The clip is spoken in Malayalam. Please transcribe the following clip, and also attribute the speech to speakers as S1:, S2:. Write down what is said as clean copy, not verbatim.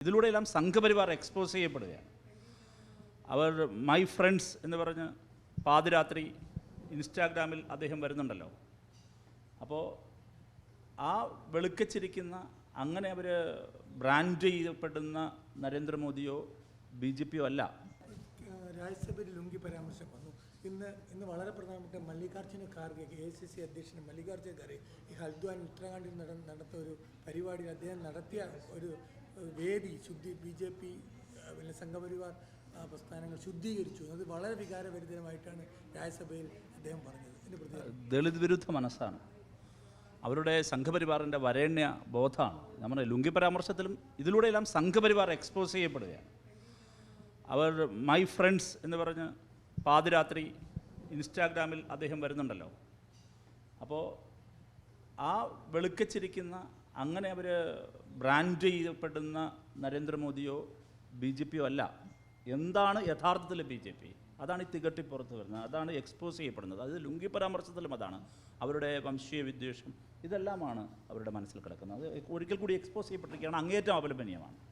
S1: ഇതിലൂടെയെല്ലാം സംഘപരിവാർ എക്സ്പോസ് ചെയ്യപ്പെടുകയാണ്. അവർ മൈ ഫ്രണ്ട്സ് എന്ന് പറഞ്ഞ് പാതിരാത്രി ഇൻസ്റ്റാഗ്രാമിൽ അദ്ദേഹം വരുന്നുണ്ടല്ലോ. അപ്പോൾ ആ വെളുക്കച്ചിരിക്കുന്ന അങ്ങനെ അവർ ബ്രാൻഡ് ചെയ്യപ്പെടുന്ന നരേന്ദ്രമോദിയോ BJPയോ അല്ല.
S2: രാജ്യസഭയിൽ ലുങ്കി പരാമർശം വന്നു. ഇന്ന് വളരെ പ്രധാനപ്പെട്ട മല്ലികാർജ്ജുന ഖാർഗെ AICC അധ്യക്ഷൻ മല്ലികാർജ്ജുന ഖാർഗെ ഈ ഹൽദ്വാൻ ഉത്തരാഖണ്ഡിൽ നടത്ത ഒരു പരിപാടിയിൽ അദ്ദേഹം നടത്തിയ ഒരു വേദി BJP പിന്നെ സംഘപരിവാർ പ്രസ്ഥാനങ്ങൾ ശുദ്ധീകരിച്ചു. അത് വളരെ വികാരഭരിതമായിട്ടാണ് രാജ്യസഭയിൽ അദ്ദേഹം പറഞ്ഞത്.
S1: ദളിത് വിരുദ്ധ മനസ്സാണ്, അവരുടെ സംഘപരിവാറിൻ്റെ വരേണ്യ ബോധമാണ്. നമ്മുടെ ലുങ്കി പരാമർശത്തിലും ഇതിലൂടെയെല്ലാം സംഘപരിവാർ എക്സ്പോസ് ചെയ്യപ്പെടുകയാണ്. അവർ മൈ ഫ്രണ്ട്സ് എന്ന് പറഞ്ഞ് പാതിരാത്രി ഇൻസ്റ്റാഗ്രാമിൽ അദ്ദേഹം വരുന്നുണ്ടല്ലോ. അപ്പോൾ ആ വെളുക്കച്ചിരിക്കുന്ന അങ്ങനെ അവർ ബ്രാൻഡ് ചെയ്യപ്പെടുന്ന നരേന്ദ്രമോദിയോ BJPയോ അല്ല. എന്താണ് യഥാർത്ഥത്തിൽ BJP? അതാണ് ഈ തികട്ടി പുറത്ത് വരുന്നത്, അതാണ് എക്സ്പോസ് ചെയ്യപ്പെടുന്നത്. അത് ലുങ്കി പരാമർശത്തിലും അതാണ്. അവരുടെ വംശീയ വിദ്വേഷം ഇതെല്ലാമാണ് അവരുടെ മനസ്സിൽ കിടക്കുന്നത്. അത് ഒരിക്കൽ കൂടി എക്സ്പോസ് ചെയ്യപ്പെട്ടിരിക്കുകയാണ്. അങ്ങേയറ്റം അപലപനീയമാണ്.